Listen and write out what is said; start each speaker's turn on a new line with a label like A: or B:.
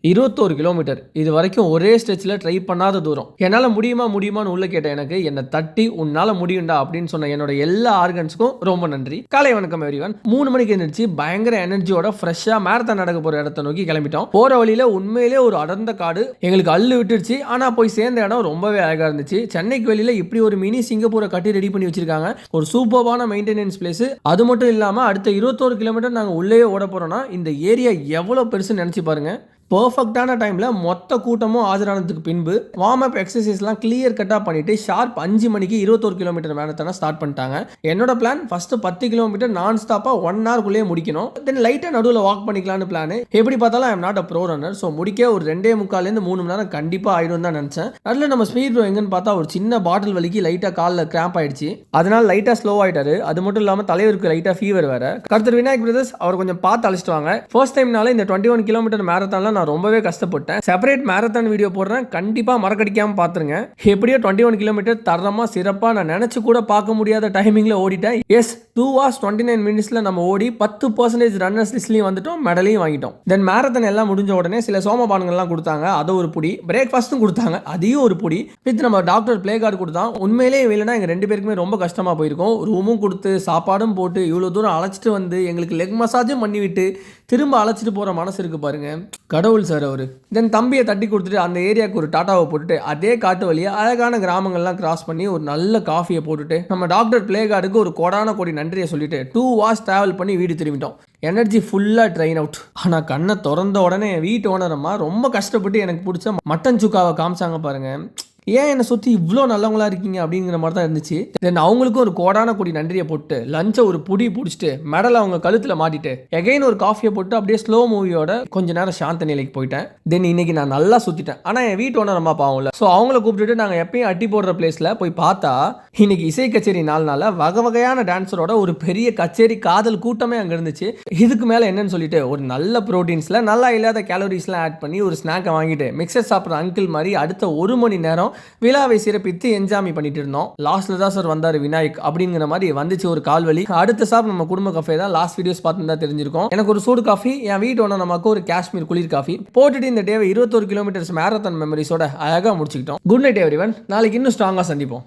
A: 21 kilometre இது வரைக்கும் ஒரே ஸ்ட்ரெச்சில் ட்ரை பண்ணாத தூரம். என்னால் முடியுமான்னு உள்ள கேட்ட எனக்கு என்னை தட்டி உன்னால் முடியும்டா அப்படின்னு சொன்ன என்னோட எல்லா ஆர்கன்ஸுக்கும் ரொம்ப நன்றி. காலை வணக்கம் எவ்ரிவன். 3 மணிக்கு எழுந்திரிச்சு பயங்கர எனர்ஜியோட ஃப்ரெஷ்ஷாக மேரத்தான் நடக்க போகிற இடத்த நோக்கி கிளம்பிட்டோம். போகிற வழியில் உண்மையிலே ஒரு அடர்ந்த காடு எங்களுக்கு அள்ளு விட்டுருச்சு. ஆனால் போய் சேர்ந்த இடம் ரொம்பவே அழகாக இருந்துச்சு. சென்னைக்கு வெளியில் இப்படி ஒரு மினி சிங்கப்பூரை கட்டி ரெடி பண்ணி வச்சிருக்காங்க. ஒரு சூப்பர்பான மெயின்டெனன்ஸ் பிளேஸ். அது மட்டும் இல்லாமல் அடுத்த 21 கிலோமீட்டர் நாங்கள் உள்ளே ஓட போகிறோம்னா இந்த ஏரியா எவ்வளோ பெருசுன்னு நினச்சி பாருங்க. பர்ஃபெக்டான டைமில் மொத்த கூட்டமும் ஆஜரானதுக்கு பின்பு வார்ம் அப் எக்ஸசைஸ்லாம் கிளியர் கட்டாக பண்ணிவிட்டு ஷார்ப் 5 மணிக்கு 21 கிலோமீட்டர் மேரத்தான ஸ்டார்ட் பண்ணிட்டாங்க. என்னோட பிளான் ஃபஸ்ட்டு 10 கிலோமீட்டர் நான் ஸ்டாப்பாக 1 ஹவர்க்குள்ளேயே முடிக்கணும். தென் லைட்டாக நடுவில் வாக் பண்ணிக்கலான்னு பிளான். எப்படி பார்த்தாலும் I am not a bro runner. So முடிக்க ஒரு 2.25 3 மணி நேரம் கண்டிப்பாக ஆயிடும் தான் நினச்சேன். அதில் நம்ம ஸ்பீட் ப்ரோ எங்கன்னு பார்த்தா ஒரு சின்ன பாட்டில் வலிக்கு லைட்டாக காலில் கிராம்ப் ஆயிடுச்சு. அதனால லைட்டாக ஸ்லோ ஆகிட்டாரு. அது மட்டும் இல்லாமல் தலைவருக்கு லைட்டாக ஃபீவர் வேறு. கருத்தர் விநாயக் பிரதர்ஸ் அவர் கொஞ்சம் பார்த்து அழைச்சிட்டு வாங்க. ஃபர்ஸ்ட் டைம்னால இந்த 21 கிலோமீட்டர் மேரத்தான்லாம் நான் ரொம்பவே கஷ்டப்பட்டேன். செப்பரேட் மேரத்தான் வீடியோ போடுறேன், கண்டிப்பா மறக்கடிக்காம பாத்துருங்க. எப்படியோ 21 கிலோமீட்டர் தரமா சிறப்பா நான் நினைச்சு கூட பார்க்க முடியாத டைமிங்ல ஓடிட்டேன். எஸ் 2 hours 29 minutesல நம்ம ஓடி 10% ரன்னர்ஸ் லிஸ்ட்லயும் வந்துட்டோம், மெடலையும் வாங்கிட்டோம். தென் மேரத்தான் எல்லாம் முடிஞ்ச உடனே சில சோமபானங்கள்லாம் கொடுத்தாங்க, அதை ஒரு புடி. பிரேக்ஃபாஸ்ட்டும் கொடுத்தாங்க, அதையும் ஒரு புடி. வித் நம்ம டாக்டர் பிளே கார்டு கொடுத்தான். உண்மையிலேயே இல்லைன்னா எங்க 2 பேருக்குமே ரொம்ப கஷ்டமா போயிருக்கும். ரூமும் கொடுத்து சாப்பாடும் போட்டு இவ்வளவு தூரம் அழைச்சிட்டு வந்து எங்களுக்கு லெக் மசாஜும் பண்ணி விட்டு திரும்ப அழைச்சிட்டு போற மனசு இருக்கு பாருங்க. கடவுள் சார் அவரு. தென் தம்பியை தட்டி கொடுத்துட்டு அந்த ஏரியாவுக்கு ஒரு டாட்டாவை போட்டுட்டு அதே காட்டு வழியா அழகான கிராமங்கள்லாம் கிராஸ் பண்ணி ஒரு நல்ல காஃபியை போட்டுட்டு நம்ம டாக்டர் பிளே கார்டுக்கு ஒரு கோடான கோடி நன்றியை சொல்லிட்டு 2 hours டிராவல் பண்ணி வீடு திரும்பிட்டோம். எனர்ஜி ஃபுல்லாக ட்ரெயின் அவுட். ஆனால் கண்ணை திறந்த உடனே வீட்டு ஓனரம்மா ரொம்ப கஷ்டப்பட்டு எனக்கு பிடிச்ச மட்டன் சுக்காவை காமிச்சாங்க பாருங்க. ஏன் என்னை சுற்றி இவ்வளோ நல்லவங்களா இருக்கீங்க அப்படிங்கிற மாதிரி தான் இருந்துச்சு. தென் அவங்களுக்கும் ஒரு கோடான கொடி நன்றியை போட்டு லஞ்சை ஒரு புடி பிடிச்சிட்டு மெடலை அவங்க கழுத்தில் மாட்டிட்டு எகைன் ஒரு காஃபியை போட்டு அப்படியே ஸ்லோ மூவியோட கொஞ்ச நேரம் சாந்த நிலைக்கு போயிட்டேன். தென் இன்னைக்கு நான் நல்லா சுற்றிட்டேன். ஆனால் என் வீட்டு ஓனர் அம்மா பாவம் இல்லை. ஸோ அவங்கள கூப்பிட்டுட்டு நாங்கள் எப்பயும் அட்டி போடுற பிளேஸில் போய் பார்த்தா இன்னைக்கு இசை கச்சேரி நாள்னால வகை வகையான டான்ஸரோட ஒரு பெரிய கச்சேரி காதல் கூட்டமே அங்கே இருந்துச்சு. இதுக்கு மேலே என்னன்னு சொல்லிட்டு ஒரு நல்ல ப்ரோட்டீன்ஸில் நல்லா இல்லாத கேலரிஸ்லாம் ஆட் பண்ணி ஒரு ஸ்நாக்கை வாங்கிட்டு மிக்சர் சாப்பிட்ற அங்கிள் மாதிரி அடுத்த 1 மணி நேரம் விழாவை சிறப்பித்து என்ஜாமி பண்ணிட்டு இருந்தோம். லாஸ்ட்ல தான் சார் வந்தாரு விநாயக் அப்படிங்கிற மாதிரி வந்துச்சு ஒரு கால்வலி. அடுத்த சார் நம்ம குடும்ப கஃபே தான். லாஸ்ட் வீடியோஸ் பார்த்து தெரிஞ்சிருக்கும். எனக்கு ஒரு சூடு காஃபி, என் வீட்டு ஒன்று நமக்கு ஒரு காஷ்மீர் குளிர் காஃபி போட்டுட்டு இந்த டேவை 21 கிலோமீட்டர்ஸ் மேரத்தான் மெமரிஸோட அழகாக முடிச்சுக்கிட்டோம். Good night everyone. நாளைக்கு இன்னும் ஸ்ட்ராங்காக சந்திப்போம்.